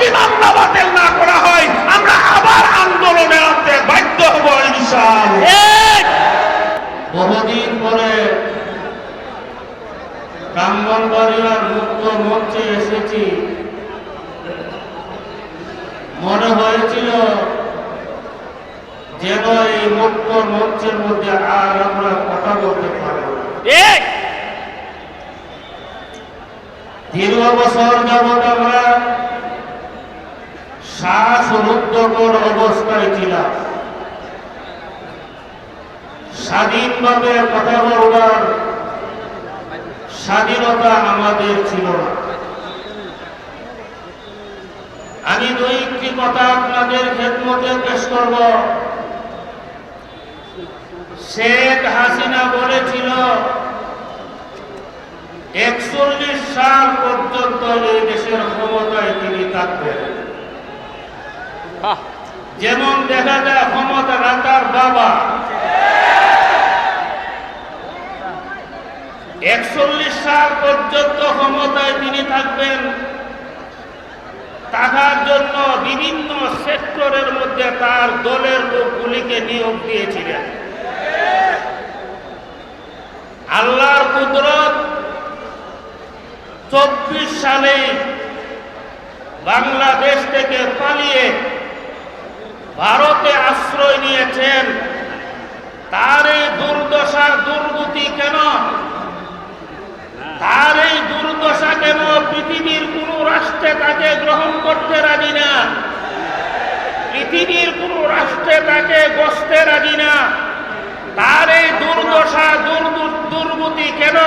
যদি মামলা বাতিল না করা হয় আমরা আবার আন্দোলনে নামতে বাধ্য হব ইনশাআল্লাহ। বহুদিন পরে ব্রাহ্মণবাড়িয়ার মুক্ত মঞ্চে এসেছি। মনে হয়েছিল যেন এই মুক্ত মঞ্চের মধ্যে আর আমরা কথা বলতে পারব। দীর্ঘ বছর যাবৎ আমরা শ্বাসরুদ্ধকর অবস্থায় ছিলাম। স্বাধীনভাবে কথা বলবার স্বাধীনতা আমাদের ছিল না। আমি দুইটি কথা আপনাদের খেদমতে পেশ করব। শেখ হাসিনা বলেছিল 41 সাল পর্যন্ত এই দেশের ক্ষমতায় তিনি থাকবেন। যেমন দেখা যায় ক্ষমতা রাতার বাবা 41 সাল পর্যন্ত ক্ষমতায় তিনি থাকবেন। থাকার জন্য বিভিন্ন সেক্টরের মধ্যে তার দলের লোকগুলিকে নিয়োগ দিয়েছিলেন। আল্লাহর কুদরত 24 সালে বাংলাদেশ থেকে পালিয়ে ভারতে আশ্রয় নিয়েছেন। তার এই দুর্দশা দুর্গতি কেন? তার এই দুর্দশা কেন? পৃথিবীর কোন রাষ্ট্রে তাকে গ্রহণ করতে রাজি না, পৃথিবীর কোন রাষ্ট্রে তাকে গসতে রাজি না। তার এই দুর্দশা দুর্গতি কেন?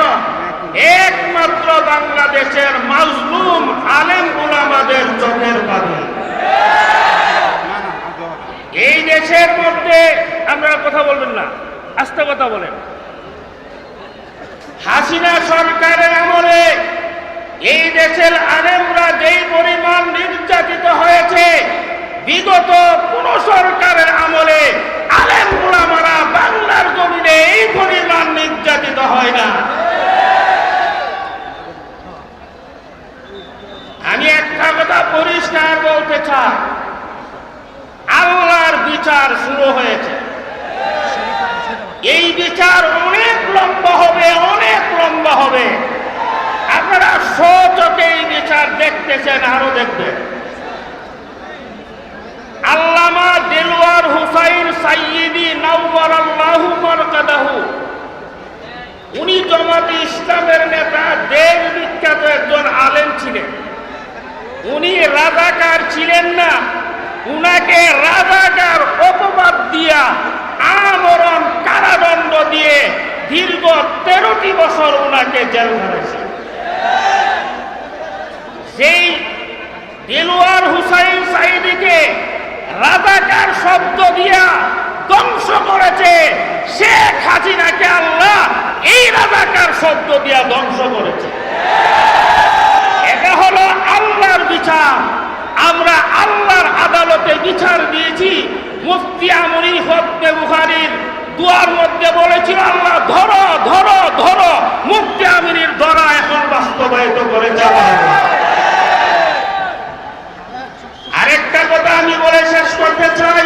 একমাত্র বাংলাদেশের মাজলুম আলেম উলামাদের চোখের পানি। এই দেশের মধ্যে আপনারা কথা বলবেন না, আস্তে কথা বলেন। হাসিনা সরকারের আমলে এই দেশের আলেমরা যেই পরিমাণ নির্যাতিত হয়েছে, বিগত কোন সরকারের আমলে আলেম উলামারা বাংলার জমিনে এই পরিমাণ নির্যাতিত হয় না। আমি একটা কথা পরিষ্কার বলতে চাই, আল্লাহর বিচার শুরু হয়েছে। এই বিচার অনেক লম্বা হবে, অনেক লম্বা হবে। আপনারা সচকে এই বিচার দেখতেছেন, আরো দেখবেন। আল্লামা দেলওয়ার হুসাইন সাইয়্যিদি নাওয়ারাল্লাহু মারকাদাহু, উনি জামাতে ইসলামের নেতা, দেশ বিখ্যাত একজন আলেম ছিলেন। উনি রাজাকার ছিলেন না, উনাকে রাজাকার অপবাদ দিয়া আমরণ কারাদণ্ড দিয়ে দীর্ঘ 13টি বছর উনাকে জেল ধরেছে। সেই দেলওয়ার হুসাইন সাইদিকে রাজাকার শব্দ দিয়া ধ্বংস করেছে শেখ হাসিনাকে আল্লাহ এই রাজাকার শব্দ দিয়া ধ্বংস করেছে। এটা হলো আল্লাহর বিচার। আমরা আল্লাহর আদালতে বিচার দিয়েছি। মুফতি আমরি হত্যে বুখারীর দুয়ার মধ্যে বলেছিল, আল্লাহ ধরো ধরো ধরো। মুফতি আমিনীর ধরা এখন বাস্তবায়িত করে যাওয়া। আরেকটা কথা আমি বলে শেষ করতে চাই।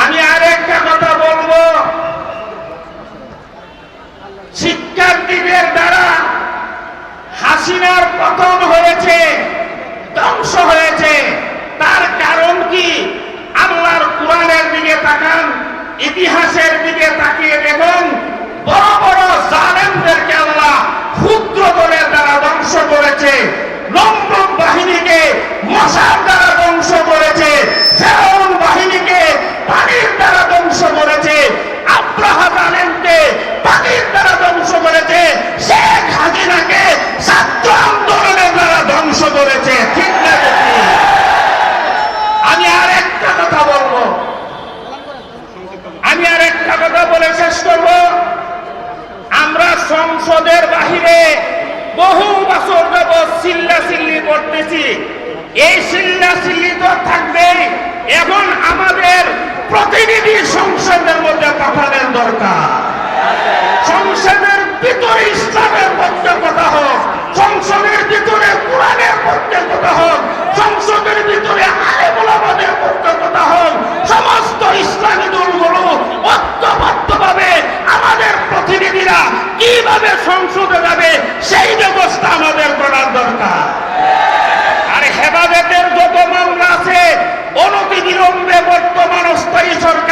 আমি আরেকটা কথা বলবো, শিক্ষার্থীদের দ্বারা হাসিনার পতন হয়েছে, ধ্বংস হয়েছে। তার কারণ কি? আল্লাহর কোরআনের দিকে তাকান, ইতিহাসের দিকে তাকিয়ে দেখুন, বড় বড় জালেমদেরকে আল্লাহ ক্ষুদ্র দলের দ্বারা ধ্বংস করেছে। নমরুদ বাহিনীকে মশার দ্বারা ধ্বংস করেছে, ফেরাউন বাহিনীকে পানির দ্বারা ধ্বংস করেছে, আব্রাহা জালেমকে পানির দ্বারা ধ্বংস করেছে, শেখ হাসিনাকে ছাত্র আন্দোলনের দ্বারা ধ্বংস করেছে। ঠিক না? আমি আর একটা কথা বলবো, আমি আর একটা কথা বলে শেষ করব। আমরা সংসদের বাহিরে বহু বছর যাবৎ চিল্লাচিল্লি করতেছি। এই চিল্লাচিল্লি তো থাকবে। এখন আমাদের প্রতিনিধি সংসদের মধ্যে পাঠানোর দরকার। সংসদের ভিতরে ইসলামের পক্ষে কথা হোক, সংসদের ভিতরে কোরআনের পক্ষে কথা হোক, সংসদের ভিতরে আলেম ওলামাদের কথা হোক, সমস্ত ইসলামী দলগুলো ঐক্যবদ্ধভাবে আমাদের প্রতিনিধিরা কিভাবে সংসদে যাবে সেই ব্যবস্থা আমাদের করার দরকার। আর হেফাজতের যত মামলা আছে অনতি বিলম্বে বর্তমান অস্থায়ী সরকার